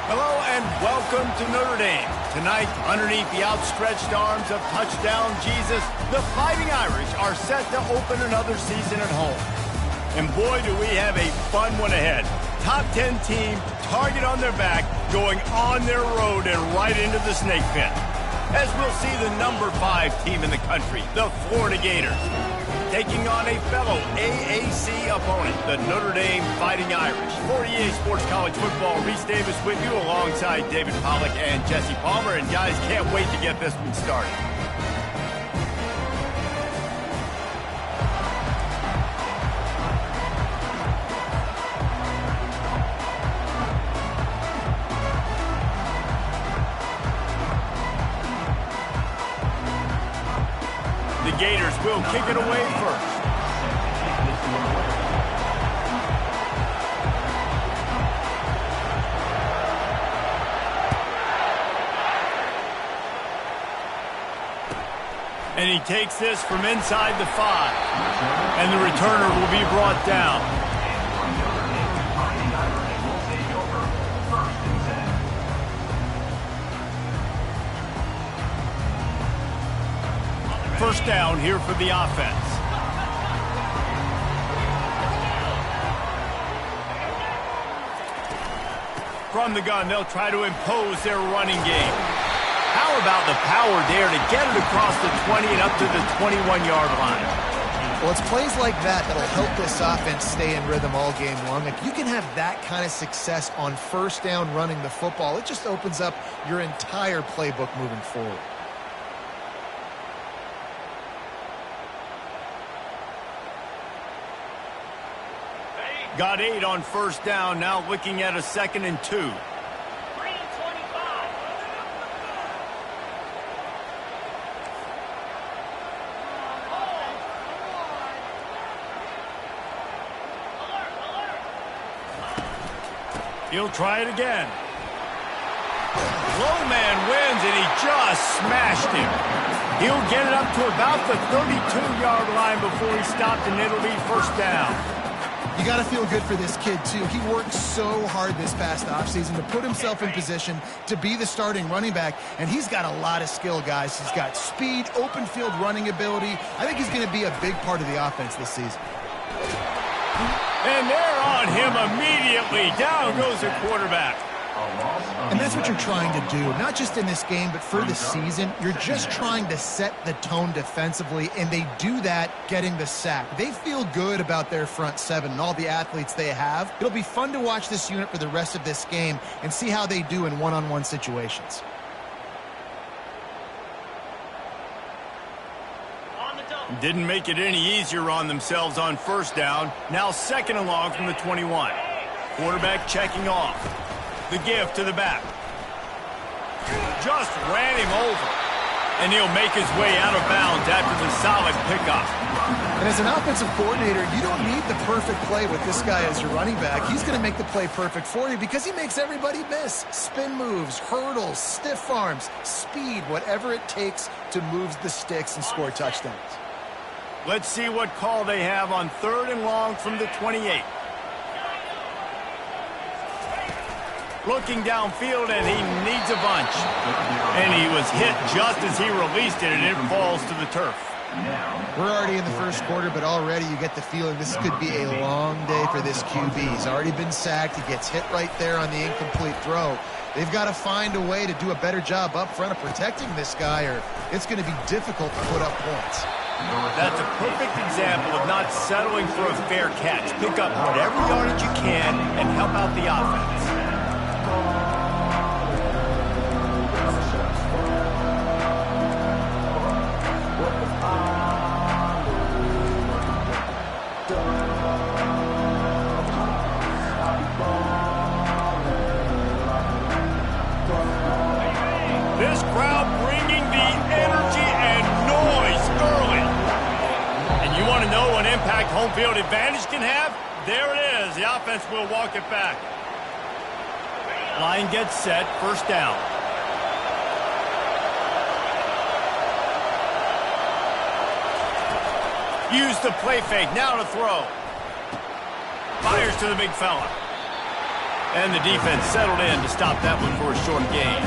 Hello and welcome to Notre Dame. Tonight, underneath the outstretched arms of touchdown Jesus, the Fighting Irish are set to open another season at home. And boy, do we have a fun one ahead. Top 10 team, target on their back, going on their road and right into the snake pit. As we'll see the number 5 team in the country, the Florida Gators, taking on a fellow AAC opponent, the Notre Dame Fighting Irish. For EA Sports College Football, Reese Davis with you alongside David Pollack and Jesse Palmer. And guys, can't wait to get this one started. The Gators will kick it away first. And he takes this from inside the 5. And the returner will be brought down. First down here for the offense. From the gun, they'll try to impose their running game. How about the power there to get it across the 20 and up to the 21-yard line? Well, it's plays like that that'll help this offense stay in rhythm all game long. If you can have that kind of success on first down running the football, it just opens up your entire playbook moving forward. Got 8 on first down, now looking at a 2nd and 2. He'll try it again. Low man wins, and he just smashed him. He'll get it up to about the 32-yard line before he stopped, and it'll be first down. You got to feel good for this kid, too. He worked so hard this past offseason to put himself in position to be the starting running back, and he's got a lot of skill, guys. He's got speed, open field running ability. I think he's going to be a big part of the offense this season. And they're on him immediately. Down goes the quarterback. And that's what you're trying to do, not just in this game, but for the season. You're just trying to set the tone defensively, and they do that getting the sack. They feel good about their front 7 and all the athletes they have. It'll be fun to watch this unit for the rest of this game and see how they do in one-on-one situations. Didn't make it any easier on themselves on first down. Now 2nd and long from the 21. Quarterback checking off. The give to the back. Just ran him over. And he'll make his way out of bounds after the solid pickup. And as an offensive coordinator, you don't need the perfect play with this guy as your running back. He's going to make the play perfect for you because he makes everybody miss. Spin moves, hurdles, stiff arms, speed, whatever it takes to move the sticks and score touchdowns. Let's see what call they have on 3rd and long from the 28. Looking downfield, and he needs a bunch. And he was hit just as he released it, and it falls to the turf. We're already in the first quarter, but already you get the feeling this could be a long day for this QB. He's already been sacked. He gets hit right there on the incomplete throw. They've got to find a way to do a better job up front of protecting this guy, or it's going to be difficult to put up points. That's a perfect example of not settling for a fair catch. Pick up whatever yardage you can and help out the offense. This crowd bringing the energy and noise early. And you want to know what impact home field advantage can have? There it is. The offense will walk it back. Line gets set. First down. Use the play fake. Now to throw. Fires to the big fella. And the defense settled in to stop that one for a short gain.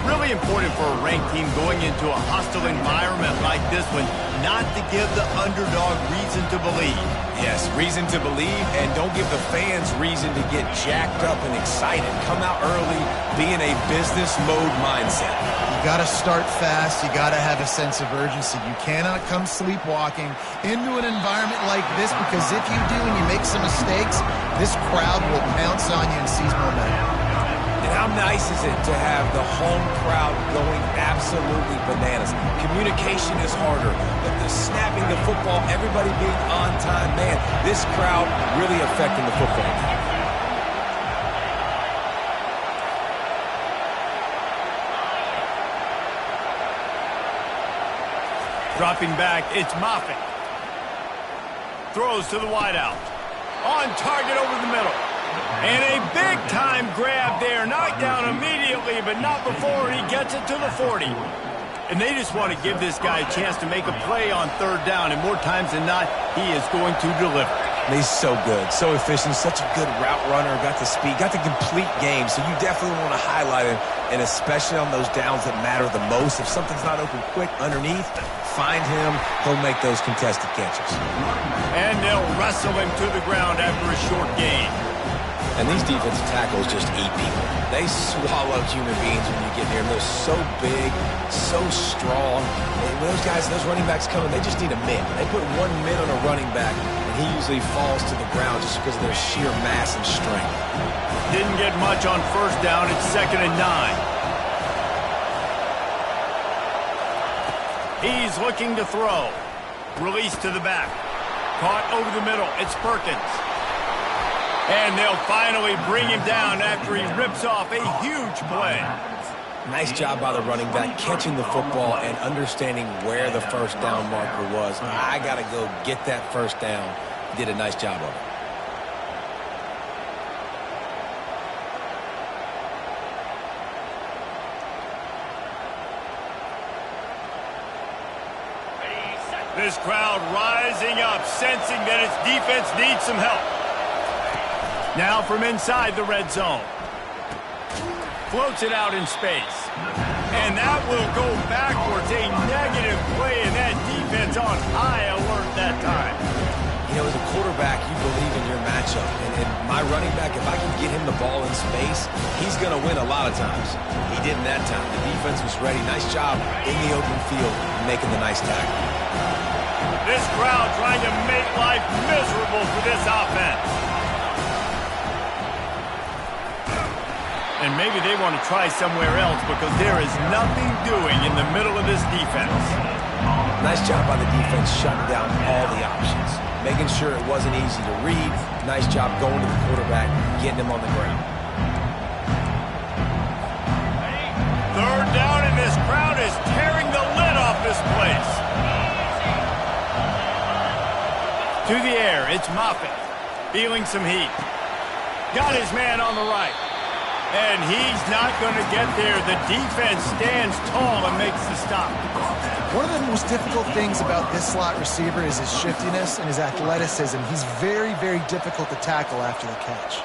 Really important for a ranked team going into a hostile environment like this one not to give the underdog reason to believe. Yes, reason to believe, and don't give the fans reason to get jacked up and excited. Come out early, be in a business mode mindset. You got to start fast. You got to have a sense of urgency. You cannot come sleepwalking into an environment like this, because if you do and you make some mistakes, this crowd will pounce on you and seize momentum. And how nice is it to have the home crowd going absolutely bananas? Communication is harder, but the snapping the football, everybody being on time, man, this crowd really affecting the football game. Dropping back, it's Moffitt. Throws to the wideout. On target over the middle. And a big-time grab there. Knocked down immediately, but not before he gets it to the 40. And they just want to give this guy a chance to make a play on third down. And more times than not, he is going to deliver. He's so good, so efficient, such a good route runner, got the speed, got the complete game. So you definitely want to highlight him, and especially on those downs that matter the most. If something's not open quick underneath, find him. He'll make those contested catches. And they'll wrestle him to the ground after a short gain. And these defensive tackles just eat people. They swallow human beings when you get near them. They're so big, so strong. And when those guys, those running backs come in, they just need a mid. They put 1 mid on a running back, and he usually falls to the ground just because of their sheer mass and strength. Didn't get much on first down. It's 2nd and 9. He's looking to throw. Release to the back. Caught over the middle. It's Perkins. And they'll finally bring him down after he rips off a huge play. Nice job by the running back, catching the football and understanding where the first down marker was. I got to go get that first down. He did a nice job of it. This crowd rising up, sensing that its defense needs some help. Now from inside the red zone. Floats it out in space. And that will go backwards. A negative play, and that defense on high alert that time. You know, as a quarterback, you believe in your matchup. And my running back, if I can get him the ball in space, he's going to win a lot of times. He didn't that time. The defense was ready. Nice job in the open field, making the nice tackle. This crowd trying to make life miserable for this offense. And maybe they want to try somewhere else because there is nothing doing in the middle of this defense. Nice job by the defense shutting down all the options. Making sure it wasn't easy to read. Nice job going to the quarterback, getting him on the ground. Third down, and this crowd is tearing the lid off this place. To the air, it's Moffitt. Feeling some heat. Got his man on the right. And he's not going to get there. The defense stands tall and makes the stop. One of the most difficult things about this slot receiver is his shiftiness and his athleticism. He's very, very difficult to tackle after the catch.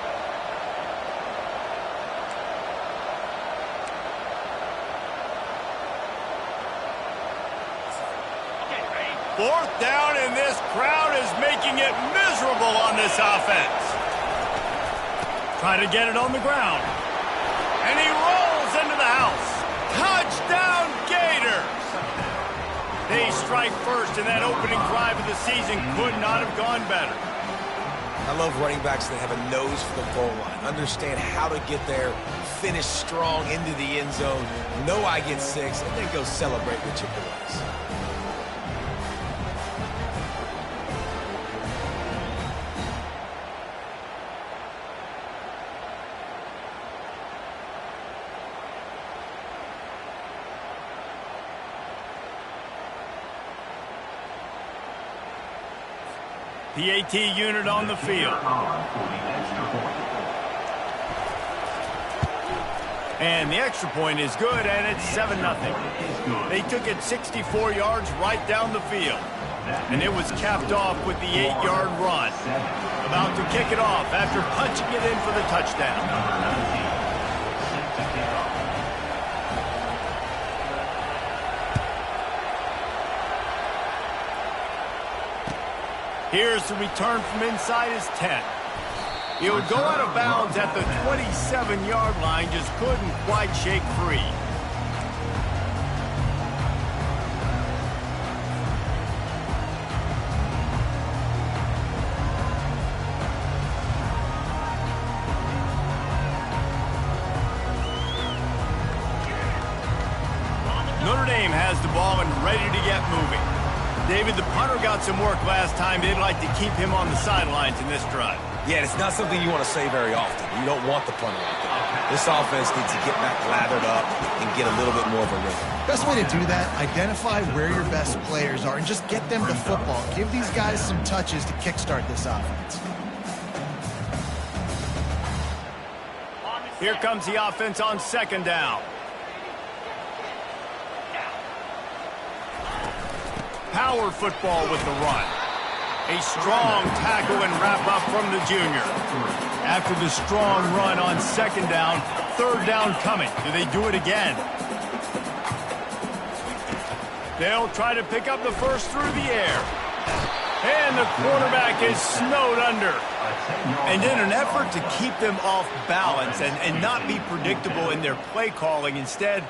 Fourth down, and this crowd is making it miserable on this offense. Trying to get it on the ground. And he rolls into the house. Touchdown, Gators! They strike first, and that opening drive of the season could not have gone better. I love running backs that have a nose for the goal line. Understand how to get there, finish strong into the end zone, know I get 6, and then go celebrate with your boys. The AT unit on the field. And the extra point is good, and it's 7-0. They took it 64 yards right down the field. And it was capped off with the 8-yard run. About to kick it off after punching it in for the touchdown. Here's the return from inside his 10. He'll go out of bounds at the 27-yard line, just couldn't quite shake free. Notre Dame has the ball and ready to get moving. David, the punter got some work last time. They'd like to keep him on the sidelines in this drive. Yeah, it's not something you want to say very often. You don't want the punter out there. This offense needs to get back lathered up and get a little bit more of a rhythm. Best way to do that, identify where your best players are and just get them the football. Give these guys some touches to kickstart this offense. Here comes the offense on second down. Power football with the run. A strong tackle and wrap-up from the junior. After the strong run on second down, third down coming. Do they do it again? They'll try to pick up the first through the air. And the quarterback is snowed under. And in an effort to keep them off balance and not be predictable in their play calling, instead,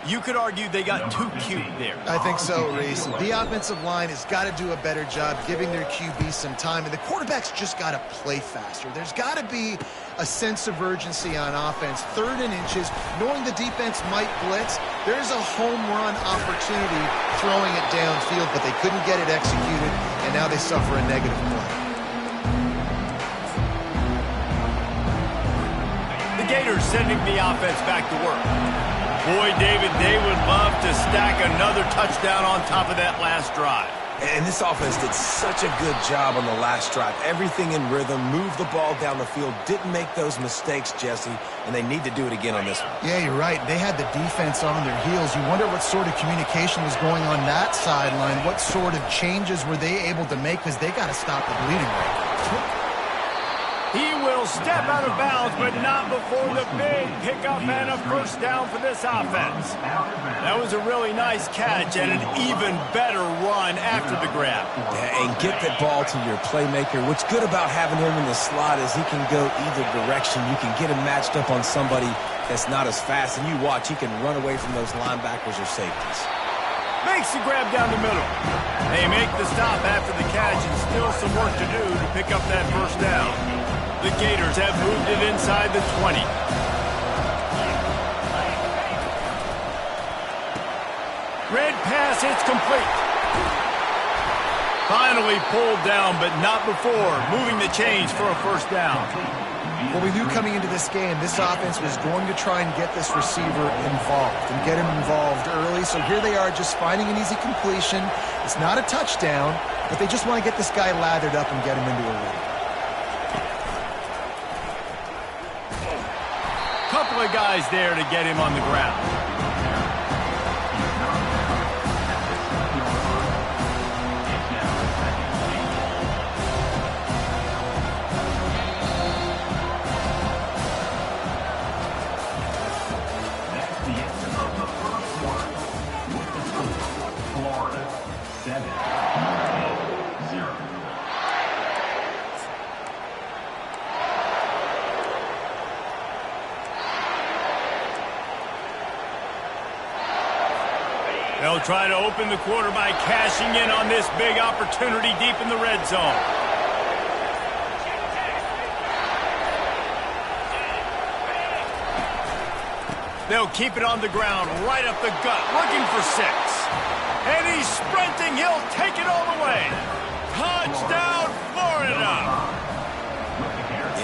you could argue they got too cute there. I think so, Reese. The offensive line has got to do a better job giving their QB some time, and the quarterback's just got to play faster. There's got to be a sense of urgency on offense. 3rd and inches, knowing the defense might blitz, there's a home run opportunity throwing it downfield, but they couldn't get it executed, and now they suffer a negative play. The Gators sending the offense back to work. Boy, David, they would love to stack another touchdown on top of that last drive. And this offense did such a good job on the last drive. Everything in rhythm, moved the ball down the field, didn't make those mistakes, Jesse, and they need to do it again on this one. Yeah, you're right. They had the defense on their heels. You wonder what sort of communication was going on that sideline. What sort of changes were they able to make, because they got to stop the bleeding right now. He will step out of bounds, but not before the big pickup and a first down for this offense. That was a really nice catch and an even better run after the grab. Yeah, and get that ball to your playmaker. What's good about having him in the slot is he can go either direction. You can get him matched up on somebody that's not as fast, and you watch, he can run away from those linebackers or safeties. Makes the grab down the middle. They make the stop after the catch, and still some work to do to pick up that first down. The Gators have moved it inside the 20. Red pass, it's complete. Finally pulled down, but not before moving the chains for a first down. Well, we knew coming into this game, this offense was going to try and get this receiver involved and get him involved early. So here they are just finding an easy completion. It's not a touchdown, but they just want to get this guy lathered up and get him into a lead. Couple of guys there to get him on the ground. They'll try to open the quarter by cashing in on this big opportunity deep in the red zone. They'll keep it on the ground, right up the gut, looking for 6. And he's sprinting. He'll take it all the way. Touchdown, Florida!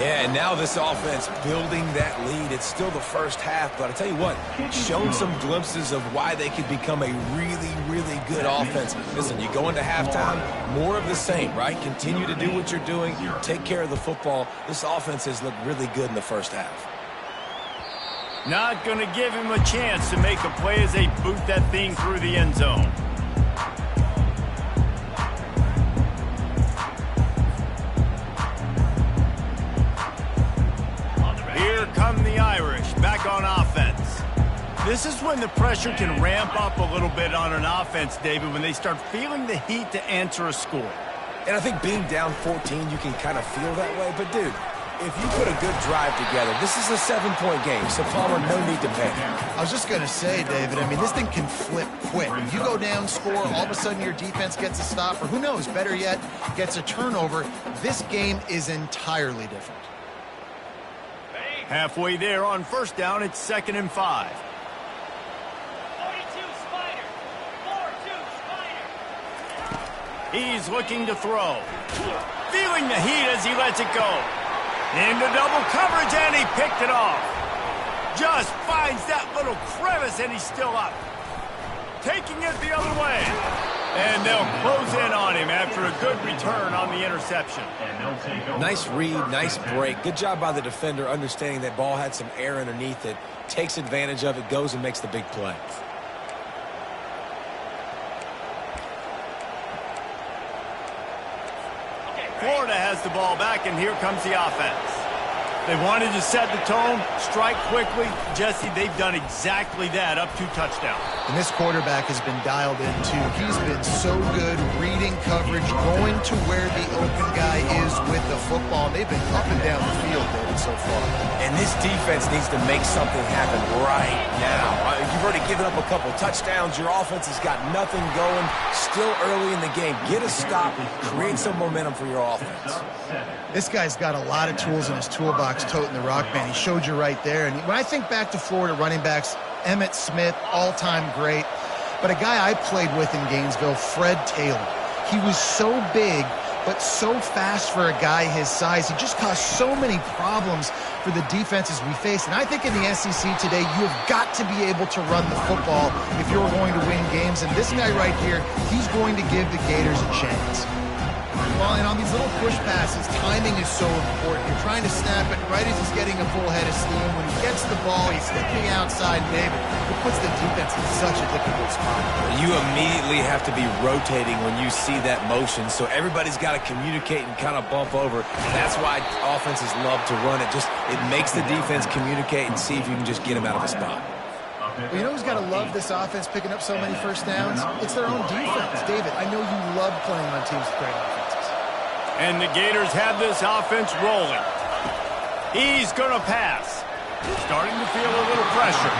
Yeah, and now this offense building that lead. It's still the first half, but I tell you what, shown some glimpses of why they could become a really, really good offense. Listen, you go into halftime, more of the same, right? Continue to do what you're doing, take care of the football. This offense has looked really good in the first half. Not going to give him a chance to make a play as they boot that thing through the end zone. This is when the pressure can ramp up a little bit on an offense, David, when they start feeling the heat to answer a score. And I think being down 14, you can kind of feel that way. But, dude, if you put a good drive together, this is a 7-point game, so Palmer, no need to panic. I was just going to say, David, I mean, this thing can flip quick. You go down, score, all of a sudden your defense gets a stop, or who knows, better yet, gets a turnover. This game is entirely different. Halfway there on first down, it's 2nd and 5. 42 Spider. 4-2 Spider. He's looking to throw. Feeling the heat as he lets it go. Into double coverage, and he picked it off. Just finds that little crevice, and he's still up. Taking it the other way. And they'll close in on him after a good return on the interception. Nice read, nice break. Good job by the defender understanding that ball had some air underneath it. Takes advantage of it, goes and makes the big play. Florida has the ball back, and here comes the offense. They wanted to set the tone, strike quickly. Jesse, they've done exactly that, up 2 touchdowns. And this quarterback has been dialed in, too. He's been so good reading coverage, going to where the open guy is with the football. They've been up and down the field, David, so far. And this defense needs to make something happen right now. You've already given up a couple touchdowns. Your offense has got nothing going. Still early in the game. Get a stop. Create some momentum for your offense. This guy's got a lot of tools in his toolbox, toting the rock, man. He showed you right there. And when I think back to Florida running backs, Emmitt Smith, all-time great. But a guy I played with in Gainesville, Fred Taylor. He was so big, but so fast for a guy his size. He just caused so many problems for the defenses we face. And I think in the SEC today, you have got to be able to run the football if you're going to win games. And this guy right here, he's going to give the Gators a chance. Well, and on these little push passes, timing is so important. You're trying to snap it right as he's getting a full head of steam. When he gets the ball, he's stepping outside, David. It puts the defense in such a difficult spot. You immediately have to be rotating when you see that motion, so everybody's got to communicate and kind of bump over. That's why offenses love to run it. It makes the defense communicate and see if you can just get them out of a spot. Well, you know who's got to love this offense picking up so many first downs? It's their own defense. David, I know you love playing on teams with great offenses. And the Gators have this offense rolling. He's going to pass. Starting to feel a little pressure.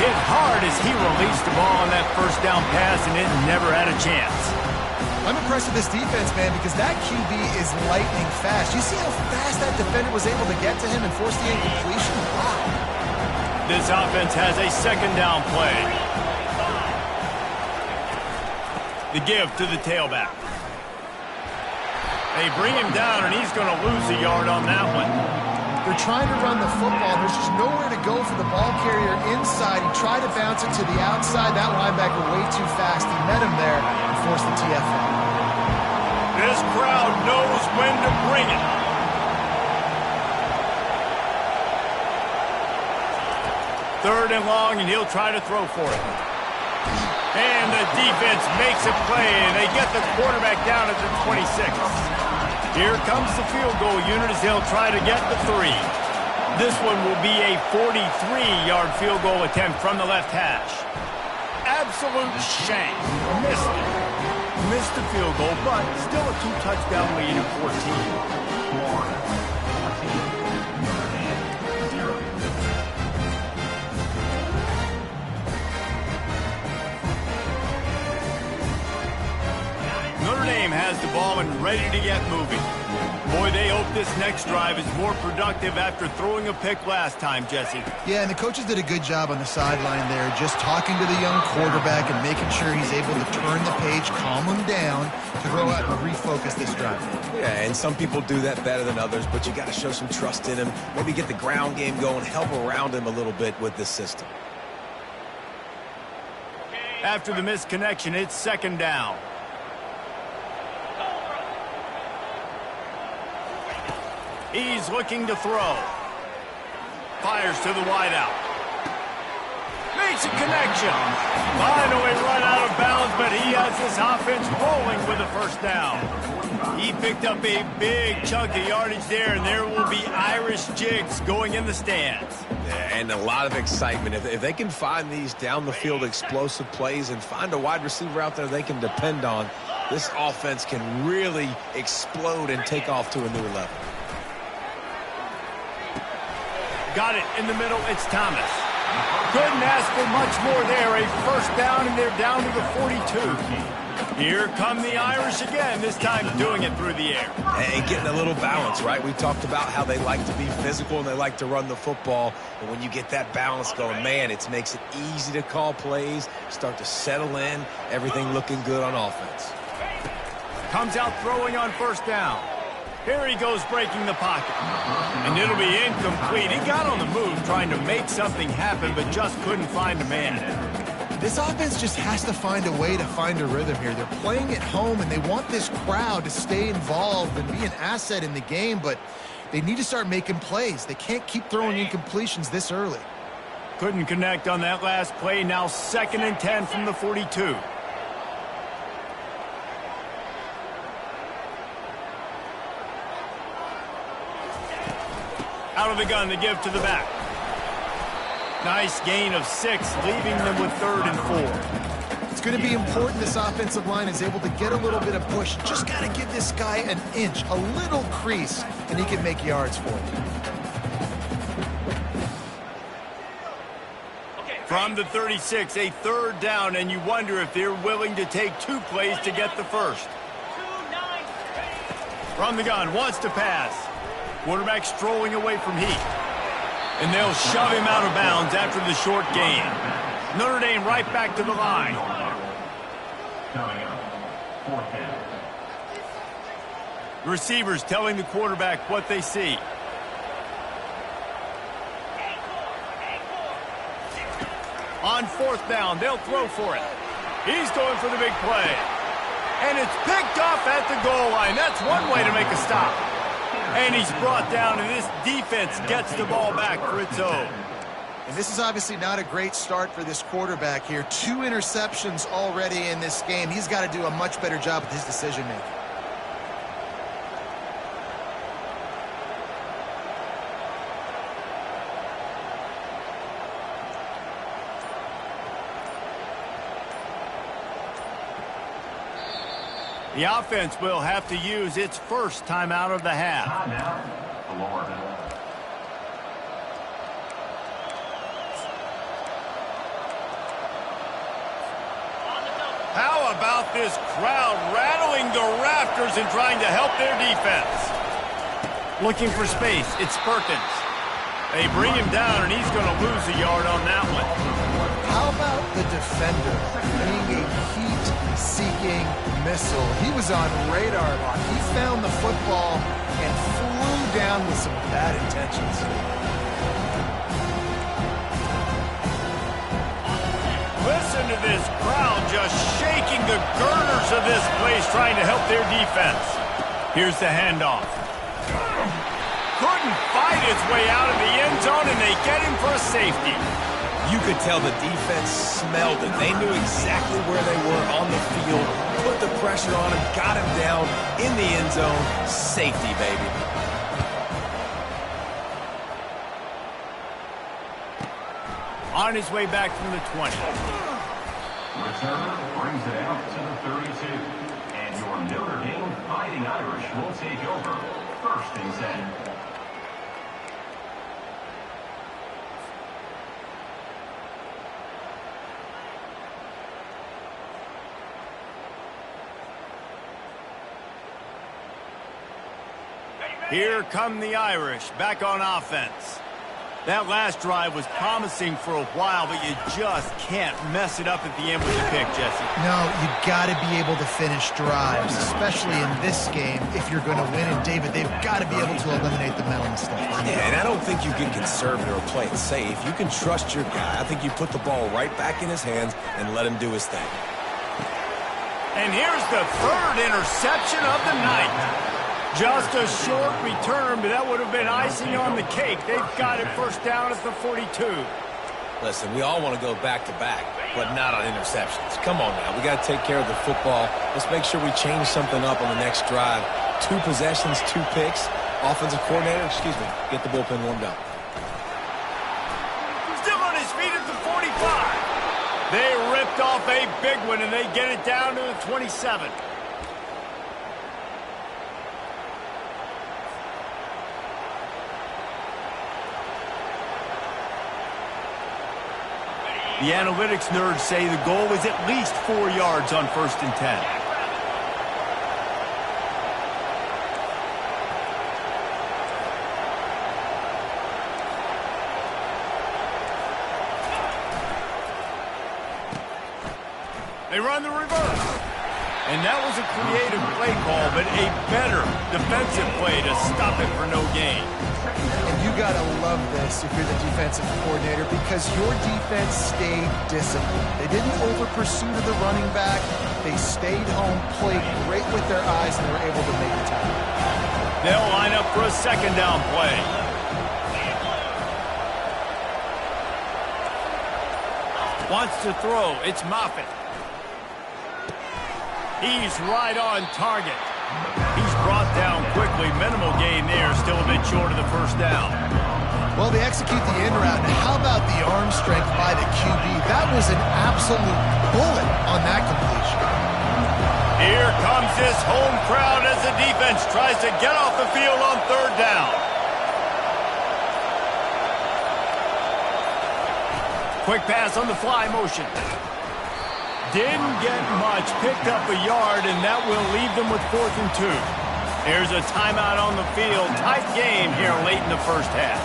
Hit hard as he released the ball on that first down pass, and it never had a chance. I'm impressed with this defense, man, because that QB is lightning fast. You see how fast that defender was able to get to him and force the incompletion? Wow. This offense has a 2nd down play. The give to the tailback. They bring him down, and he's going to lose a yard on that one. They're trying to run the football. There's just nowhere to go for the ball carrier inside. He tried to bounce it to the outside. That linebacker way too fast. He met him there and forced the TFL. This crowd knows when to bring it. Third and long, and he'll try to throw for it. And the defense makes a play, and they get the quarterback down at the 26. Here comes the field goal unit as they'll try to get the 3. This one will be a 43-yard field goal attempt from the left hash. Absolute shame. Missed it. Missed the field goal, but still a 2-touchdown lead at 14. Notre Dame has the ball and ready to get moving. Boy, they hope this next drive is more productive after throwing a pick last time, Jesse. Yeah, and the coaches did a good job on the sideline there, just talking to the young quarterback and making sure he's able to turn the page, calm him down, to go out and refocus this drive. Yeah, and some people do that better than others, but you got to show some trust in him. Maybe get the ground game going, help around him a little bit with this system. After the missed connection, it's 2nd down. He's looking to throw. Fires to the wideout. Makes a connection. Finally run out of bounds, but he has this offense rolling with a first down. He picked up a big chunk of yardage there, and there will be Irish jigs going in the stands. Yeah, and a lot of excitement. If they can find these down-the-field explosive plays and find a wide receiver out there they can depend on, this offense can really explode and take off to a new level. Got it in the middle. It's Thomas. Couldn't ask for much more there. A first down, and they're down to the 42. Here come the Irish again, this time doing it through the air. And getting a little balance, right? We talked about how they like to be physical and they like to run the football. But when you get that balance going, man, it makes it easy to call plays, start to settle in, everything looking good on offense. Comes out throwing on first down. Here he goes breaking the pocket. And it'll be incomplete. He got on the move trying to make something happen, but just couldn't find a man. This offense just has to find a way to find a rhythm here. They're playing at home, and they want this crowd to stay involved and be an asset in the game, but they need to start making plays. They can't keep throwing incompletions this early. Couldn't connect on that last play. Now 2nd and 10 from the 42. Out of the gun to give to the back. Nice gain of 6, leaving them with 3rd and 4. It's going to be important this offensive line is able to get a little bit of push. Just got to give this guy an inch, a little crease, and he can make yards for it. From the 36, a 3rd down, and you wonder if they're willing to take 2 plays to get the first. From the gun, wants to pass. Quarterback strolling away from heat. And they'll shove him out of bounds after the short gain. Notre Dame right back to the line. The receivers telling the quarterback what they see. On 4th down, they'll throw for it. He's going for the big play. And it's picked off at the goal line. That's one way to make a stop. And he's brought down, and this defense gets the ball back for its own. And this is obviously not a great start for this quarterback here. 2 interceptions already in this game. He's got to do a much better job with his decision-making. The offense will have to use its first time out of the half. How about this crowd rattling the rafters and trying to help their defense? Looking for space, it's Perkins. They bring him down, and he's going to lose a yard on that one. How about the defender being a heat-seeking missile? He was on radar lock. He found the football and flew down with some bad intentions. Listen to this crowd just shaking the girders of this place, trying to help their defense. Here's the handoff. Couldn't fight his way out of the end zone, and they get him for a safety. You could tell the defense smelled it. They knew exactly where they were on the field, put the pressure on him, got him down in the end zone. Safety, baby. On his way back from the 20. Returner brings it out to the 32. And your Notre Dame Fighting Irish will take over. 1st and 10. Here come the Irish back on offense. That last drive was promising for a while, but you just can't mess it up at the end with a pick, Jesse. No, you've got to be able to finish drives, especially in this game if you're going to win. And, David, they've got to be able to eliminate the mental mistakes. Yeah, and I don't think you get conservative or play it safe. You can trust your guy. I think you put the ball right back in his hands and let him do his thing. And here's the 3rd interception of the night. Just a short return, but that would have been icing on the cake. They've got it 1st down at the 42. Listen, we all want to go back-to-back, but not on interceptions. Come on now. We got to take care of the football. Let's make sure we change something up on the next drive. 2 possessions, 2 picks. Offensive coordinator, get the bullpen warmed up. Still on his feet at the 45. They ripped off a big one, and they get it down to the 27. The analytics nerds say the goal is at least 4 yards on 1st and 10. They run the reverse. And that was a creative play call, but a better defensive play to stop it for no gain. And you got to love this if you're the defensive coordinator, because your defense stayed disciplined. They didn't over-pursue to the running back. They stayed home, played great with their eyes, and they were able to make the tackle. They'll line up for a 2nd down play. Wants to throw. It's Moffitt. He's right on target. He's brought down quickly. Minimal gain there. Still a bit short of the 1st down. Well, they execute the in route. And how about the arm strength by the QB? That was an absolute bullet on that completion. Here comes this home crowd as the defense tries to get off the field on 3rd down. Quick pass on the fly motion. Didn't get much, picked up a yard, and that will leave them with 4th and 2. There's a timeout on the field. Tight game here late in the 1st half.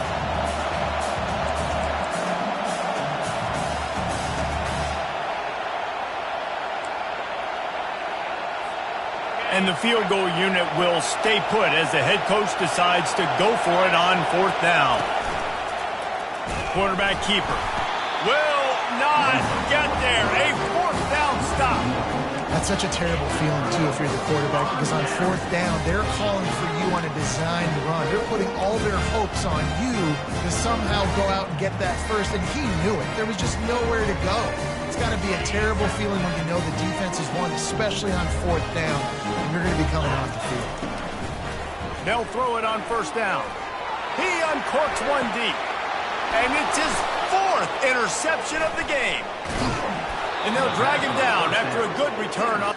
And the field goal unit will stay put as the head coach decides to go for it on 4th down. Quarterback keeper will not get there. A 4th down stop. That's such a terrible feeling, too, if you're the quarterback, because on 4th down, they're calling for you on a designed run. They're putting all their hopes on you to somehow go out and get that first, and he knew it. There was just nowhere to go. It's got to be a terrible feeling when you know the defense has won, especially on 4th down, and you're going to be coming off the field. They'll throw it on 1st down. He uncorks one deep, and it's his 4th interception of the game. And they'll drag him down after a good return up.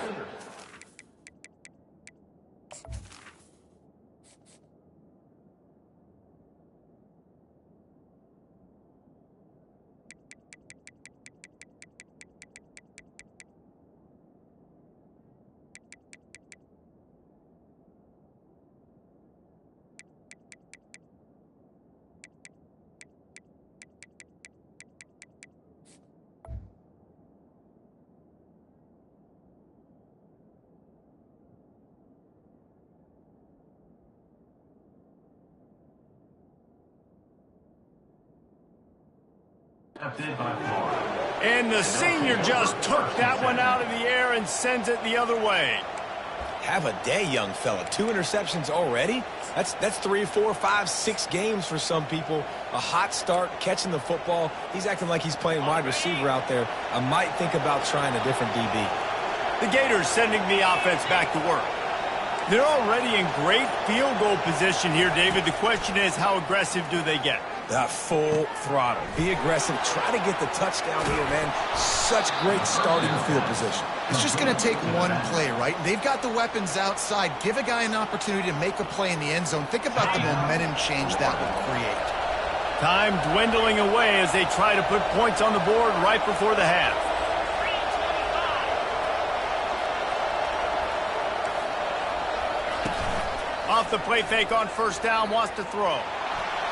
And the senior just took that one out of the air and sends it the other way. Have a day, young fella. 2 interceptions already? That's 3, 4, 5, 6 games for some people. A hot start, catching the football. He's acting like he's playing wide receiver out there. I might think about trying a different DB. The Gators sending the offense back to work. They're already in great field goal position here, David. The question is, how aggressive do they get? Full throttle. Be aggressive. Try to get the touchdown here, man. Such great starting field position. It's just going to take one play, right? They've got the weapons outside. Give a guy an opportunity to make a play in the end zone. Think about the momentum change that would create. Time dwindling away as they try to put points on the board right before the half. Off the play fake on 1st down, wants to throw.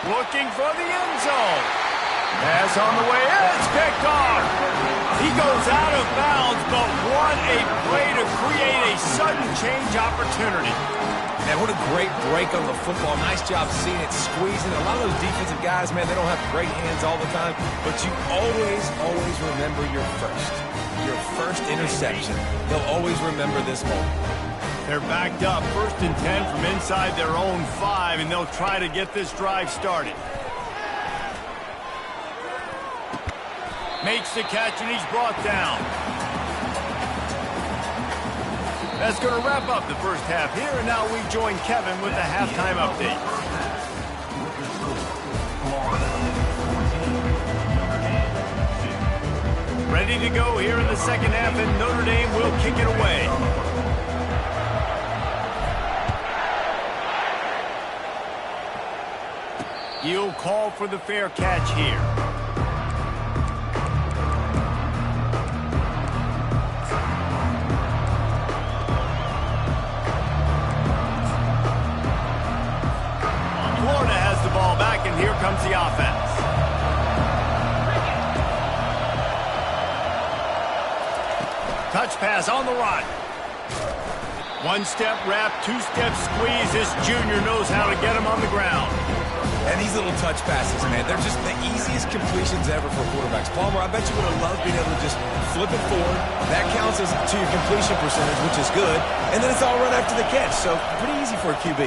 Looking for the end zone. Pass on the way in. It's picked off. He goes out of bounds, but what a play to create a sudden change opportunity. Man, what a great break on the football. Nice job seeing it, squeezing. A lot of those defensive guys, man, they don't have great hands all the time, but you always remember your first interception. They'll always remember this moment. They're backed up, 1st and 10 from inside their own 5, and they'll try to get this drive started. Makes the catch, and he's brought down. That's going to wrap up the first half here, and now we join Kevin with the halftime update. Ready to go here in the second half, and Notre Dame will kick it away. He'll call for the fair catch here. Florida has the ball back, and here comes the offense. Touch pass on the run. One-step wrap, two-step squeeze. This junior knows how to get him on the ground. And these little touch passes, man, they're just the easiest completions ever for quarterbacks. Palmer, I bet you would have loved being able to just flip it forward. That counts as to your completion percentage, which is good. And then it's all run after the catch, so pretty easy for a QB.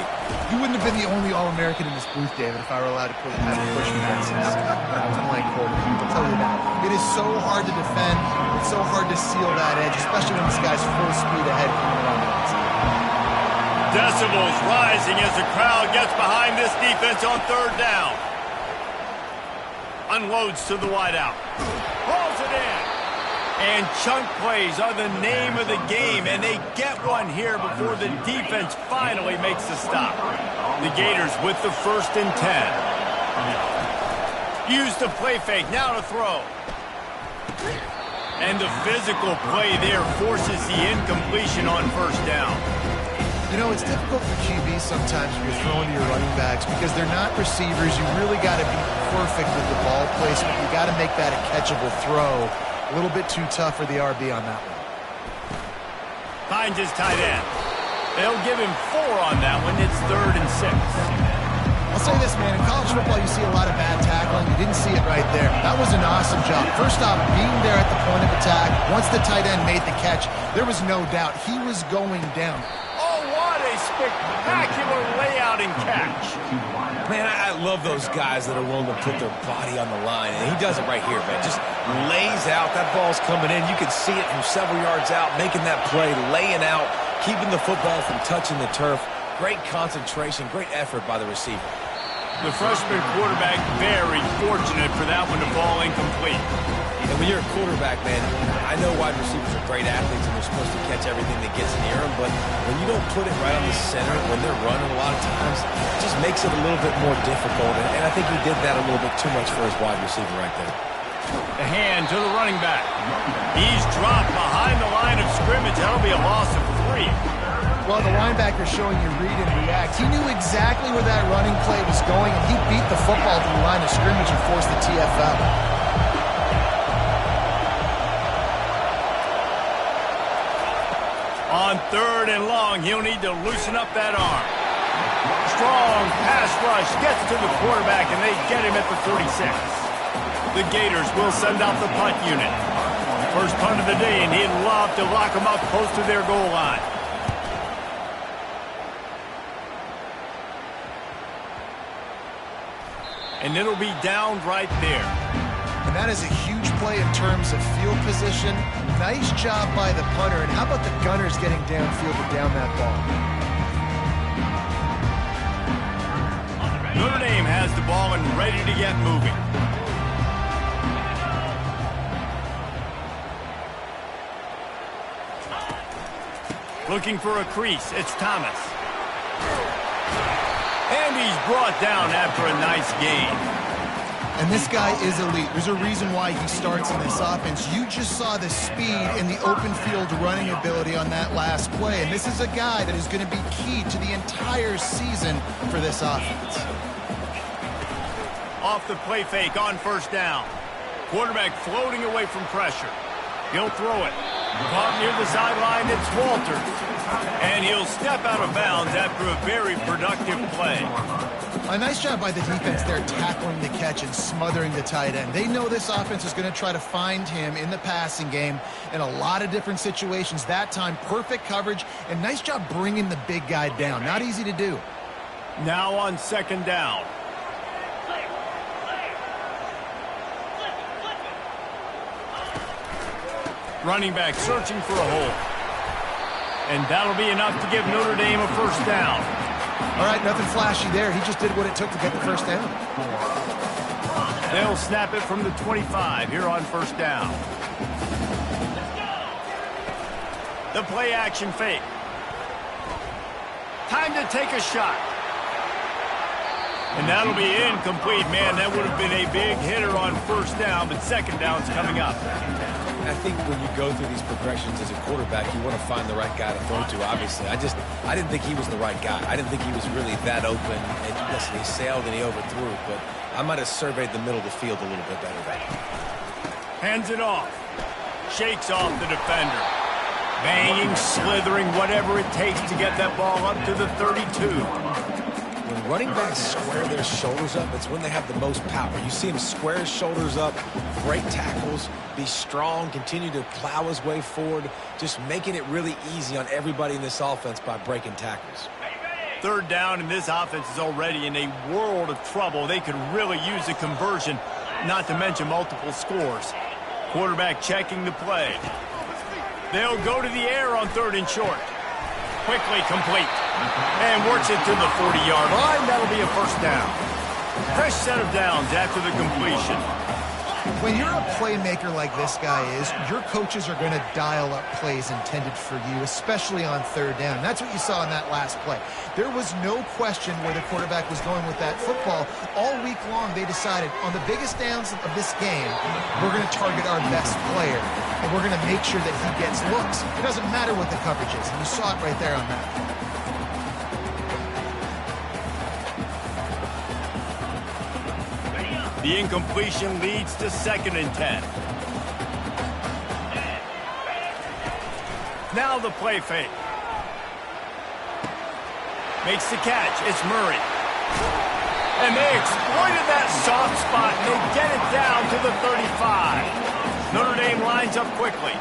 You wouldn't have been the only All-American in this booth, David, if I were allowed to push passes when I was playing quarterback. I'll tell you that. It is so hard to defend. It's so hard to seal that edge, especially when this guy's full speed ahead coming around the outside. Decibels rising as the crowd gets behind this defense on third down. Unloads to the wideout. Rolls it in. And chunk plays are the name of the game, and they get one here before the defense finally makes the stop. The Gators with the 1st and 10. Use the play fake, now to throw. And the physical play there forces the incompletion on first down. You know, it's difficult for QBs sometimes when you're throwing to your running backs because they're not receivers. You really got to be perfect with the ball placement. You got to make that a catchable throw. A little bit too tough for the RB on that one. Finds his tight end. They'll give him 4 on that one. It's 3rd and 6. I'll say this, man. In college football, you see a lot of bad tackling. You didn't see it right there. That was an awesome job. First off, being there at the point of attack. Once the tight end made the catch, there was no doubt he was going down. Spectacular layout and catch. Man, I love those guys that are willing to put their body on the line, and he does it right here, man. Just lays out. That ball's coming in. You can see it from several yards out, making that play, laying out, keeping the football from touching the turf. Great concentration, great effort by the receiver. The freshman quarterback very fortunate for that one to fall incomplete. And when you're a quarterback, man, I know wide receivers are great athletes and they're supposed to catch everything that gets near them, but when you don't put it right on the center, when they're running a lot of times, it just makes it a little bit more difficult. And I think he did that a little bit too much for his wide receiver right there. The hand to the running back. He's dropped behind the line of scrimmage. That'll be a loss of 3. Well, the linebacker showing you read and react. He knew exactly where that running play was going, and he beat the football to the line of scrimmage and forced the TFL. On 3rd and long, he'll need to loosen up that arm. Strong pass rush gets to the quarterback, and they get him at the 46. The Gators will send out the punt unit. First punt of the day, and he'd love to lock them up close to their goal line. And it'll be down right there. And that is a huge play in terms of field position. Nice job by the punter. And how about the gunners getting downfield to down that ball? Notre Dame has the ball and ready to get moving. Looking for a crease. It's Thomas. And he's brought down after a nice gain. And this guy is elite. There's a reason why he starts in this offense. You just saw the speed and the open field running ability on that last play. And this is a guy that is going to be key to the entire season for this offense. Off the play fake on first down. Quarterback floating away from pressure. He'll throw it. Caught near the sideline, it's Walters. And he'll step out of bounds after a very productive play. A nice job by the defense there tackling the catch and smothering the tight end. They know this offense is going to try to find him in the passing game in a lot of different situations. That time, perfect coverage, and nice job bringing the big guy down. Not easy to do. Now on 2nd down. Running back searching for a hole. And that'll be enough to give Notre Dame a first down. All right, nothing flashy there. He just did what it took to get the first down. They'll snap it from the 25 here on first down. The play action fake. Time to take a shot. And that'll be incomplete. Man, that would have been a big hitter on first down, but second down's coming up. I think when you go through these progressions as a quarterback, you want to find the right guy to throw to, obviously. I didn't think he was the right guy. I didn't think he was really that open. And listen, he sailed and he overthrew, but I might have surveyed the middle of the field a little bit better there. Hands it off. Shakes off the defender. Banging, slithering, whatever it takes to get that ball up to the 32. When running backs square their shoulders up, it's when they have the most power. You see him square his shoulders up, break tackles, be strong, continue to plow his way forward, just making it really easy on everybody in this offense by breaking tackles. Third down, and this offense is already in a world of trouble. They could really use a conversion, not to mention multiple scores. Quarterback checking the play. They'll go to the air on third and short. Quickly complete. And works it to the 40-yard line. That'll be a first down. Fresh set of downs after the completion. When you're a playmaker like this guy is, your coaches are going to dial up plays intended for you, especially on third down. That's what you saw in that last play. There was no question where the quarterback was going with that football. All week long, they decided on the biggest downs of this game, we're going to target our best player, and we're going to make sure that he gets looks. It doesn't matter what the coverage is, and you saw it right there on that. The incompletion leads to 2nd and 10. Now the play fake. Makes the catch. It's Murray. And they exploited that soft spot. They get it down to the 35. Notre Dame lines up quickly.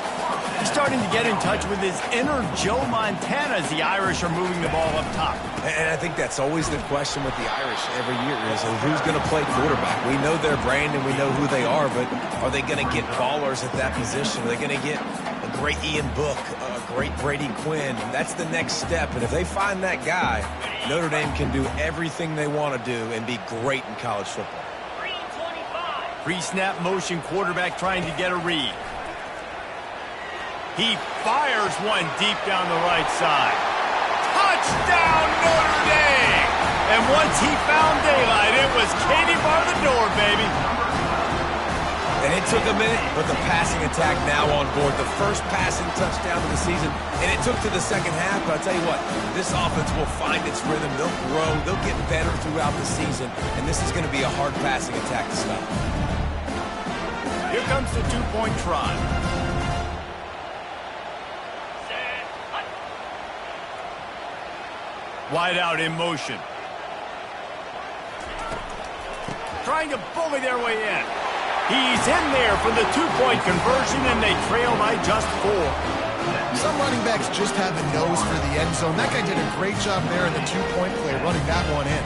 He's starting to get in touch with his inner Joe Montana as the Irish are moving the ball up top. And I think that's always the question with the Irish every year is who's going to play quarterback. We know their brand and we know who they are, but are they going to get ballers at that position? Are they going to get a great Ian Book, a great Brady Quinn? That's the next step. And if they find that guy, Notre Dame can do everything they want to do and be great in college football. Pre-snap motion quarterback trying to get a read. He fires one deep down the right side. Touchdown, Notre Dame! And once he found daylight, it was Katie bar the door, baby. And it took a minute, but the passing attack now on board. The first passing touchdown of the season, and it took to the second half. But I'll tell you what, this offense will find its rhythm. They'll grow. They'll get better throughout the season. And this is going to be a hard passing attack to stop. Here comes the two-point try. Wide out in motion. Trying to bully their way in. He's in there for the two-point conversion, and they trail by just 4. Some running backs just have the nose for the end zone. That guy did a great job there in the two-point play, running that one in.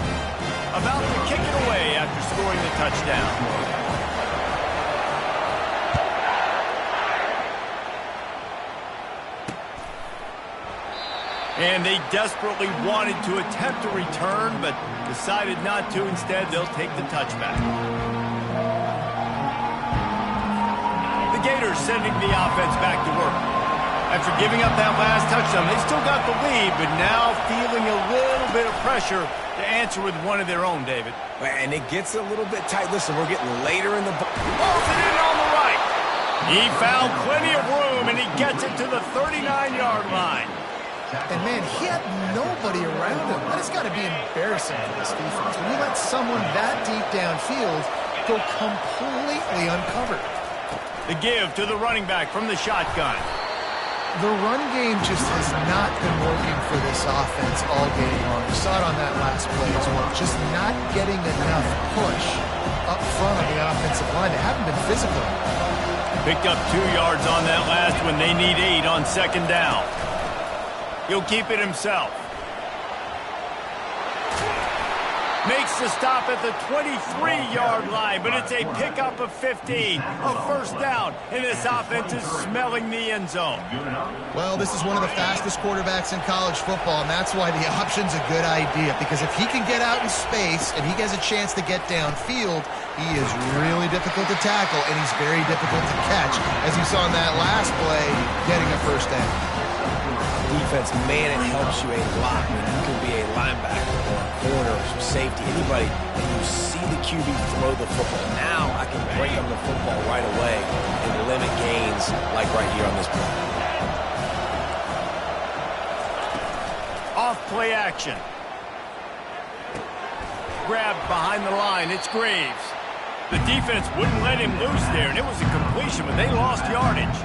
About to kick it away after scoring the touchdown. And they desperately wanted to attempt a return, but decided not to. Instead, they'll take the touchback. The Gators sending the offense back to work. After giving up that last touchdown, they still got the lead, but now feeling a little bit of pressure to answer with one of their own, David. And it gets a little bit tight. Listen, we're getting later in the ball. Pulls it in on the right. He found plenty of room, and he gets it to the 39-yard line. And, man, he had nobody around him. That has got to be embarrassing for this defense. When you let someone that deep downfield go completely uncovered. The give to the running back from the shotgun. The run game just has not been working for this offense all game long. You saw it on that last play as well. Just not getting enough push up front on the offensive line. They haven't been physical. Picked up 2 yards on that last one. They need 8 on second down. He'll keep it himself. Makes the stop at the 23-yard line, but it's a pickup of 15, a first down, and this offense is smelling the end zone. Well, this is one of the fastest quarterbacks in college football, and that's why the option's a good idea, because if he can get out in space and he has a chance to get downfield, he is really difficult to tackle, and he's very difficult to catch, as you saw in that last play, getting a first down. Defense, man, it helps you a lot when you can be a linebacker or a corner or some safety, anybody, and you see the QB throw the football. Now I can break up the football right away and limit gains like right here on this play. Off play action. Grabbed behind the line. It's Graves. The defense wouldn't let him loose there, and it was a completion, but they lost yardage.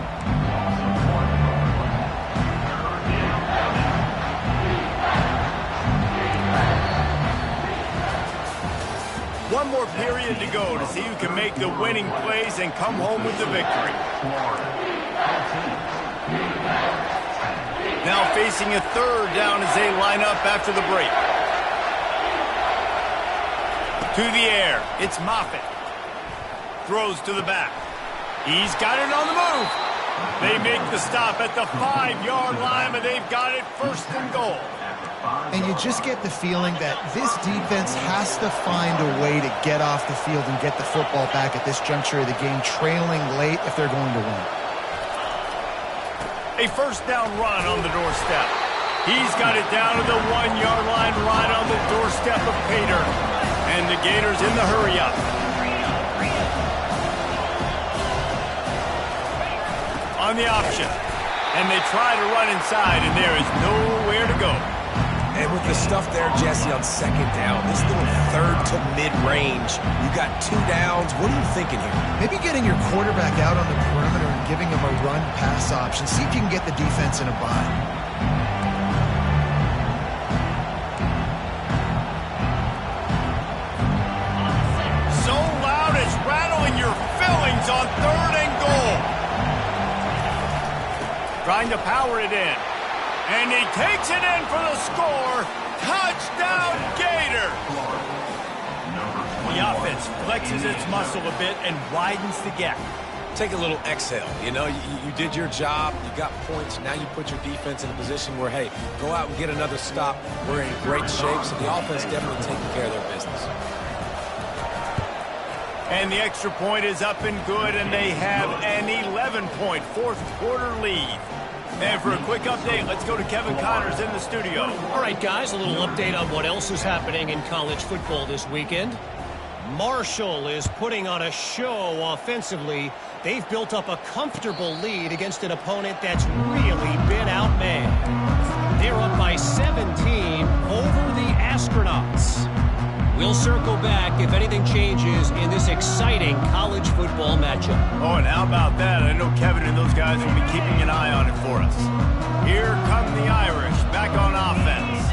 One more period to go to see who can make the winning plays and come home with the victory. Now facing a third down as they line up after the break. To the air, it's Moffitt. Throws to the back. He's got it on the move. They make the stop at the 5-yard line, but they've got it first and goal. And you just get the feeling that this defense has to find a way to get off the field and get the football back at this juncture of the game, trailing late if they're going to win. A first down run on the doorstep. He's got it down to the 1-yard line right on the doorstep of Pater. And the Gators in the hurry-up. On the option. And they try to run inside, and there is nowhere to go. And with the stuff there, Jesse, on second down, this little third to mid-range, you got 2 downs. What are you thinking here? Maybe getting your quarterback out on the perimeter and giving him a run-pass option. See if you can get the defense in a bind. So loud it's rattling your fillings on third and goal. Trying to power it in. And he takes it in for the score. Touchdown, Gator! The offense flexes its muscle a bit and widens the gap. Take a little exhale. You know, you did your job. You got points. Now you put your defense in a position where, hey, go out and get another stop. We're in great shape, so the offense definitely taking care of their business. And the extra point is up and good, and they have an 11-point fourth-quarter lead. And for a quick update, let's go to Kevin Connors in the studio. All right, guys, a little update on what else is happening in college football this weekend. Marshall is putting on a show offensively. They've built up a comfortable lead against an opponent that's really been outmanned. They're up by 17 over the Astronauts. We'll circle back if anything changes in this exciting college football matchup. Oh, and how about that? I know Kevin and those guys will be keeping an eye on it for us. Here come the Irish back on offense.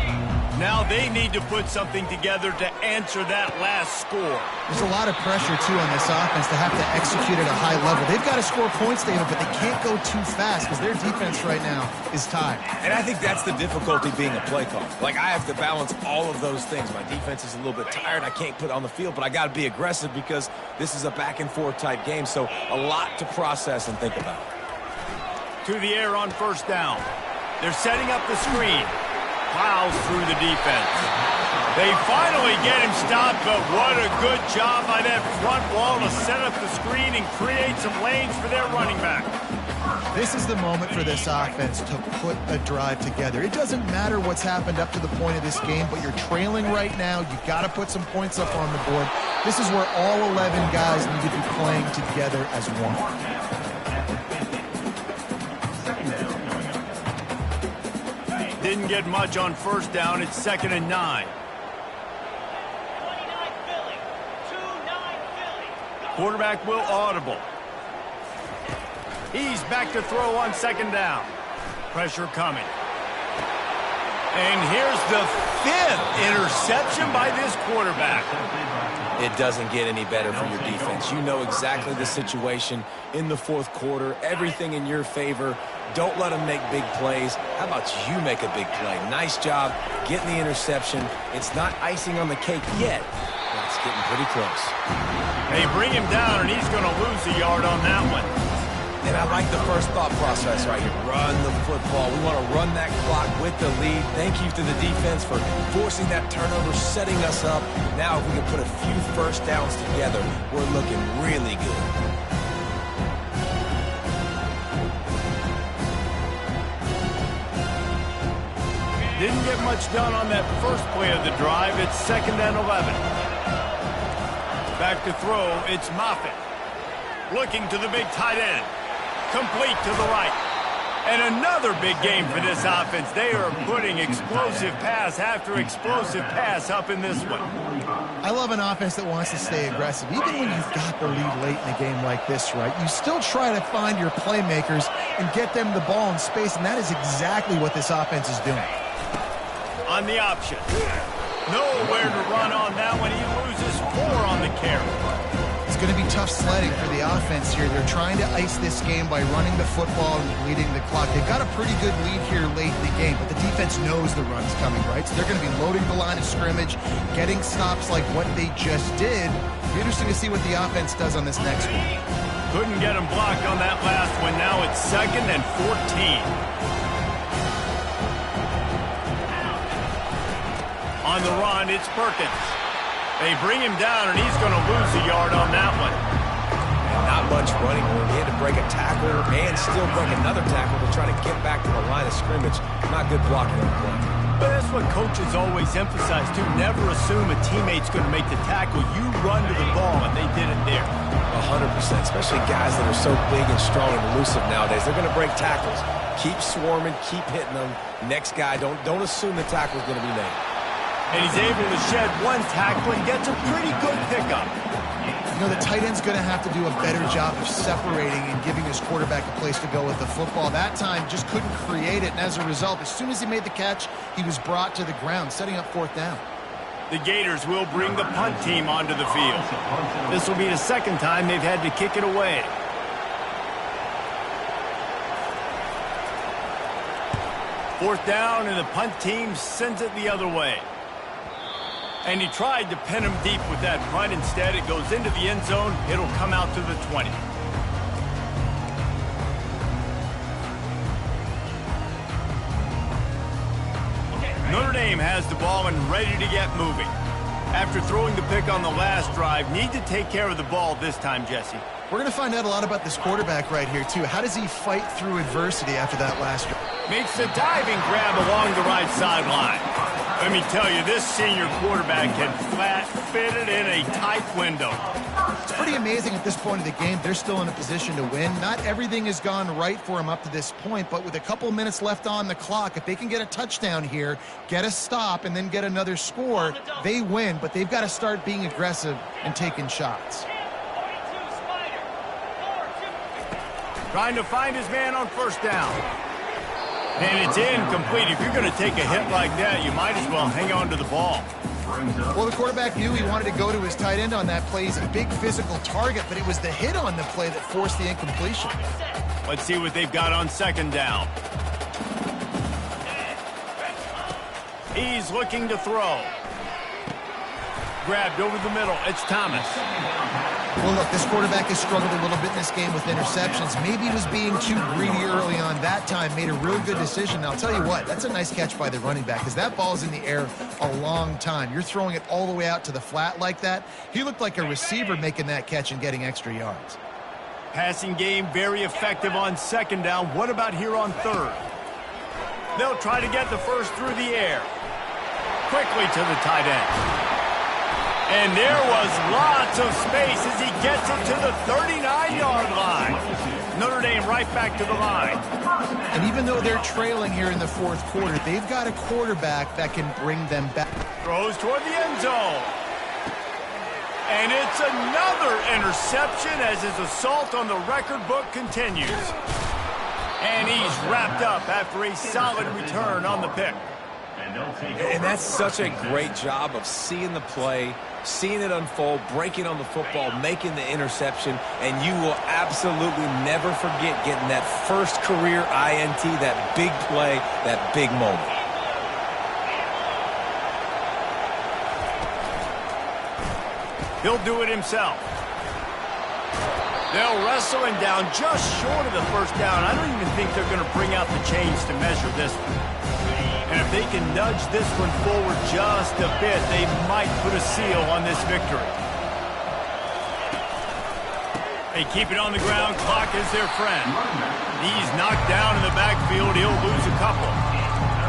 Now they need to put something together to answer that last score. There's a lot of pressure, too, on this offense to have to execute at a high level. They've got to score points, David, but they can't go too fast because their defense right now is tied. And I think that's the difficulty being a play caller. Like, I have to balance all of those things. My defense is a little bit tired. I can't put it on the field, but I got to be aggressive because this is a back-and-forth type game, so a lot to process and think about. To the air on first down. They're setting up the screen. Plows through the defense. They finally get him stopped, but what a good job by that front wall to set up the screen and create some lanes for their running back. This is the moment for this offense to put a drive together. It doesn't matter what's happened up to the point of this game, but you're trailing right now. You've got to put some points up on the board. This is where all 11 guys need to be playing together as one. Didn't get much on first down. It's 2nd and 9. 29 Philly. 2-9 Philly. Quarterback will audible. He's back to throw on 2nd down. Pressure coming. And here's the 5th interception by this quarterback. It doesn't get any better for your defense. You know exactly the situation in the fourth quarter. Everything in your favor. Don't let them make big plays. How about you make a big play? Nice job getting the interception. It's not icing on the cake yet, but it's getting pretty close. They bring him down, and he's going to lose a yard on that one. And I like the first thought process right here. Run the football. We want to run that clock with the lead. Thank you to the defense for forcing that turnover, setting us up. Now if we can put a few first downs together, we're looking really good. Didn't get much done on that first play of the drive. It's 2nd and 11. Back to throw, it's Moffitt. Looking to the big tight end. Complete to the right. And another big game for this offense. They are putting explosive pass after explosive pass up in this one. I love an offense that wants to stay aggressive. Even when you've got the lead late in a game like this, right, you still try to find your playmakers and get them the ball in space, and that is exactly what this offense is doing. On the option. Nowhere to run on that one. He loses 4 on the carry. It's going to be tough sledding for the offense here. They're trying to ice this game by running the football and bleeding the clock. They've got a pretty good lead here late in the game, but the defense knows the run's coming, right? So they're going to be loading the line of scrimmage, getting stops like what they just did. It'll be interesting to see what the offense does on this next one. Couldn't get him blocked on that last one. Now it's 2nd and 14. On the run, it's Perkins. They bring him down, and he's going to lose a yard on that one. And not much running room. He had to break a tackle and still break another tackle to try to get back to the line of scrimmage. Not good blocking on the play. But that's what coaches always emphasize, too. Never assume a teammate's going to make the tackle. You run to the ball, and they did it there. 100%, especially guys that are so big and strong and elusive nowadays. They're going to break tackles. Keep swarming, keep hitting them. Next guy, don't assume the tackle's going to be made. And he's able to shed one tackle and gets a pretty good pickup. You know, the tight end's going to have to do a better job of separating and giving his quarterback a place to go with the football. That time just couldn't create it, and as a result, as soon as he made the catch, he was brought to the ground, setting up 4th down. The Gators will bring the punt team onto the field. This will be the 2nd time they've had to kick it away. Fourth down, and the punt team sends it the other way. And he tried to pin him deep with that punt. Instead, it goes into the end zone. It'll come out to the 20. Notre Dame has the ball and ready to get moving. After throwing the pick on the last drive, need to take care of the ball this time, Jesse. We're going to find out a lot about this quarterback right here, too. How does he fight through adversity after that last drive? Makes the diving grab along the right sideline. Let me tell you, this senior quarterback can flat fit it in a tight window. It's pretty amazing at this point of the game. They're still in a position to win. Not everything has gone right for them up to this point, but with a couple minutes left on the clock, if they can get a touchdown here, get a stop, and then get another score, they win. But they've got to start being aggressive and taking shots. Trying to find his man on first down. And it's incomplete. If you're going to take a hit like that, you might as well hang on to the ball. Well, the quarterback knew he wanted to go to his tight end on that play. He's a big physical target, but it was the hit on the play that forced the incompletion. Let's see what they've got on 2nd down. He's looking to throw. Grabbed over the middle. It's Thomas. Well, look, this quarterback has struggled a little bit in this game with interceptions. Maybe he was being too greedy early on that time, made a real good decision. And I'll tell you what, that's a nice catch by the running back because that ball's in the air a long time. You're throwing it all the way out to the flat like that. He looked like a receiver making that catch and getting extra yards. Passing game very effective on 2nd down. What about here on 3rd? They'll try to get the first through the air. Quickly to the tight end. And there was lots of space as he gets it to the 39-yard line. Notre Dame right back to the line. And even though they're trailing here in the 4th quarter, they've got a quarterback that can bring them back. Throws toward the end zone. And it's another interception as his assault on the record book continues. And he's wrapped up after a solid return on the pick. And they'll take And over. that's such a great job of seeing the play, seeing it unfold, breaking on the football, making the interception, and you will absolutely never forget getting that first career INT, that big play, that big moment. He'll do it himself. They'll wrestle him down just short of the first down. I don't even think they're going to bring out the chains to measure this one. And if they can nudge this one forward just a bit, they might put a seal on this victory. They keep it on the ground. Clock is their friend. He's knocked down in the backfield. He'll lose a couple.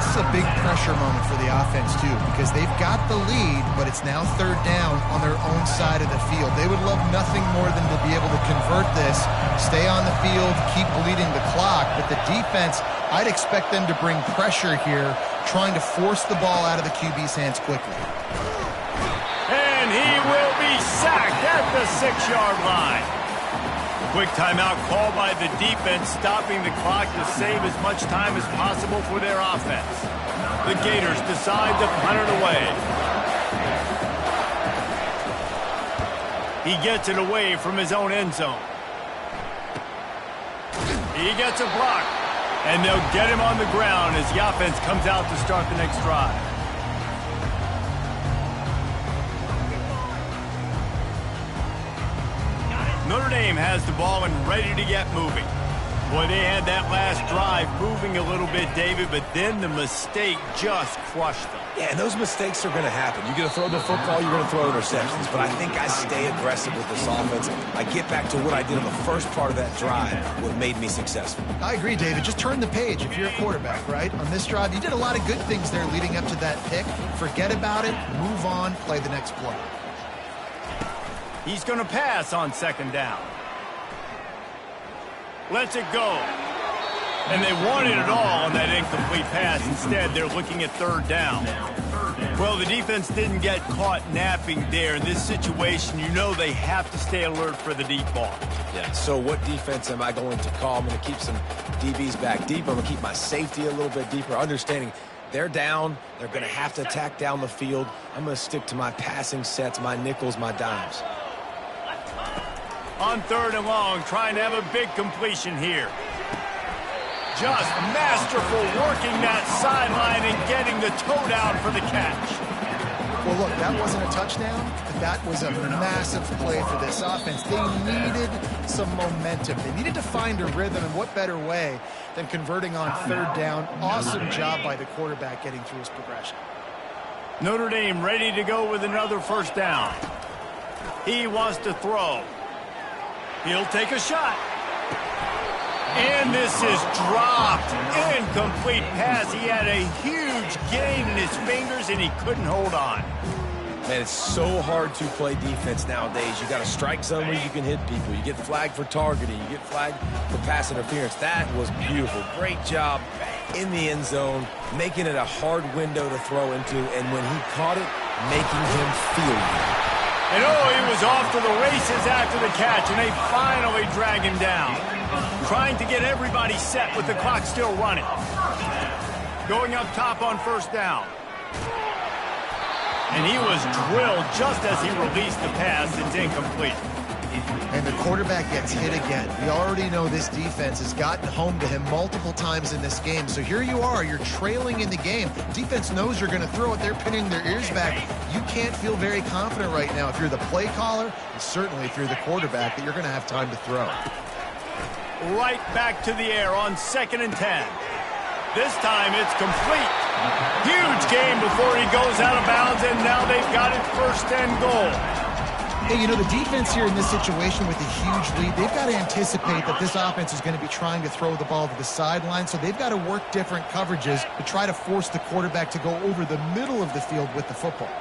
This is a big pressure moment for the offense, too, because they've got the lead, but it's now third down on their own side of the field. They would love nothing more than to be able to convert this, stay on the field, keep bleeding the clock, but the defense, I'd expect them to bring pressure here, trying to force the ball out of the QB's hands quickly. And he will be sacked at the 6-yard line. Quick timeout called by the defense, stopping the clock to save as much time as possible for their offense. The Gators decide to punt it away. He gets it away from his own end zone. He gets a block, and they'll get him on the ground as the offense comes out to start the next drive. Notre Dame has the ball and ready to get moving. Boy, they had that last drive moving a little bit, David, but then the mistake just crushed them. Yeah, and those mistakes are going to happen. You're going to throw the football, you're going to throw interceptions. But I think I stay aggressive with this offense. I get back to what I did in the first part of that drive, what made me successful. I agree, David. Just turn the page if you're a quarterback, right? On this drive, you did a lot of good things there leading up to that pick. Forget about it, move on, play the next play. He's going to pass on second down. Lets it go. And they wanted it all on that incomplete pass. Instead, they're looking at third down. Well, the defense didn't get caught napping there. In this situation, you know they have to stay alert for the deep ball. Yeah, so what defense am I going to call? I'm going to keep some DBs back deep. I'm going to keep my safety a little bit deeper, understanding they're down. They're going to have to attack down the field. I'm going to stick to my passing sets, my nickels, my dimes. On third and long, trying to have a big completion here. Just masterful working that sideline and getting the toe down for the catch. Well, look, that wasn't a touchdown, but that was a massive play for this offense. They needed some momentum. They needed to find a rhythm, and what better way than converting on third down. Awesome job by the quarterback getting through his progression. Notre Dame ready to go with another first down. He wants to throw. He'll take a shot. And this is dropped. Incomplete pass. He had a huge gain in his fingers, and he couldn't hold on. Man, it's so hard to play defense nowadays. You got a strike zone where you can hit people. You get flagged for targeting. You get flagged for pass interference. That was beautiful. Great job in the end zone, making it a hard window to throw into, and when he caught it, making him feel good. And oh, he was off to the races after the catch, and they finally drag him down. Trying to get everybody set with the clock still running. Going up top on first down. And he was drilled just as he released the pass. It's incomplete. And the quarterback gets hit again. We already know this defense has gotten home to him multiple times in this game. So here you are, you're trailing in the game. Defense knows you're going to throw it. They're pinning their ears back. You can't feel very confident right now if you're the play caller, and certainly if you're the quarterback, that you're going to have time to throw. Right back to the air on 2nd and 10. This time it's complete. Huge game before he goes out of bounds, and now they've got it 1st and goal. Hey, you know, the defense here in this situation with a huge lead, they've got to anticipate that this offense is going to be trying to throw the ball to the sideline, so they've got to work different coverages to try to force the quarterback to go over the middle of the field with the football.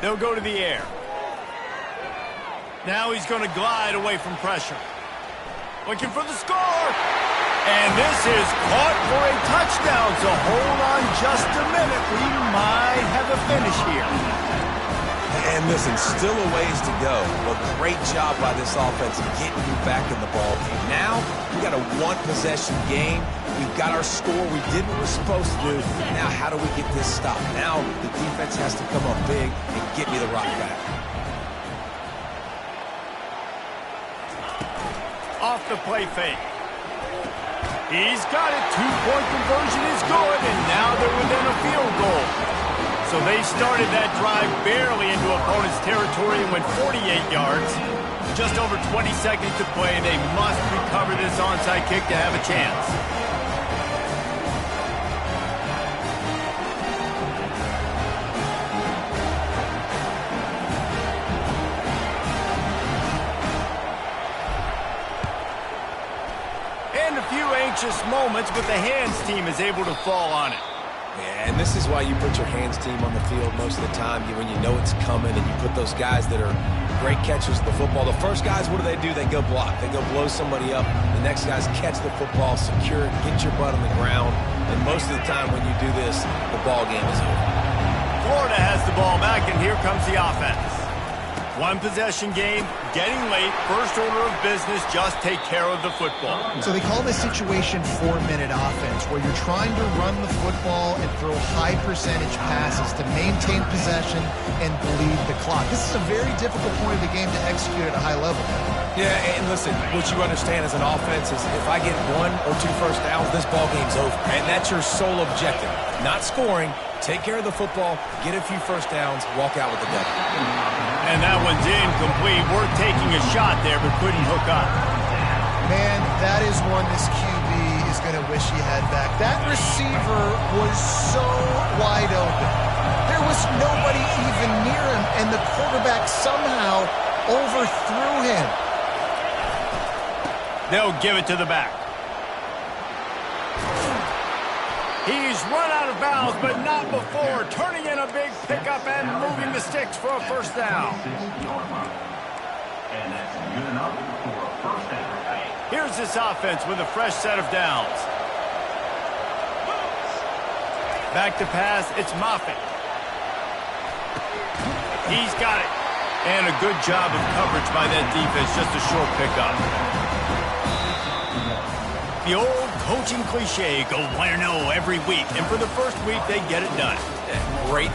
They'll go to the air. Now he's going to glide away from pressure. Looking for the score. And this is caught for a touchdown, so hold on just a minute. We might have a finish here. And And listen, still a ways to go, but great job by this offense getting you back in the ball game. Now, we got a one-possession game. We've got our score. We did what we're supposed to do. Now, how do we get this stopped? Now, the defense has to come up big and get me the rock back. Off the play fake. He's got it. Two-point conversion is good, and now they're within a field goal. So they started that drive barely into opponent's territory and went 48 yards. Just over 20 seconds to play. They must recover this onside kick to have a chance. And a few anxious moments, but the hands team is able to fall on it. Yeah, and this is why you put your hands team on the field most of the time when you know it's coming, and you put those guys that are great catchers of the football. The first guys, what do? They go block. They go blow somebody up. The next guys catch the football, secure it, get your butt on the ground. And most of the time when you do this, the ball game is over. Florida has the ball back, and here comes the offense. One possession game, getting late, first order of business, just take care of the football. So they call this situation 4-minute offense, where you're trying to run the football and throw high percentage passes to maintain possession and bleed the clock. This is a very difficult point of the game to execute at a high level. Yeah, and listen, what you understand as an offense is if I get 1 or 2 first downs, this ball game's over. And that's your sole objective. Not scoring, take care of the football, get a few first downs, walk out with the W. And that one's incomplete. Worth taking a shot there, but couldn't hook up. Man, that is one this QB is going to wish he had back. That receiver was so wide open. There was nobody even near him, and the quarterback somehow overthrew him. They'll give it to the back. He's run out of bounds, but not before. Turning in a big pickup and moving the sticks for a first down. And that's good enough for a first down. Here's this offense with a fresh set of downs. Back to pass, it's Moffitt. He's got it. And a good job of coverage by that defense, just a short pickup. The old coaching cliche, go 1-0 every week. And for the first week, they get it done. Great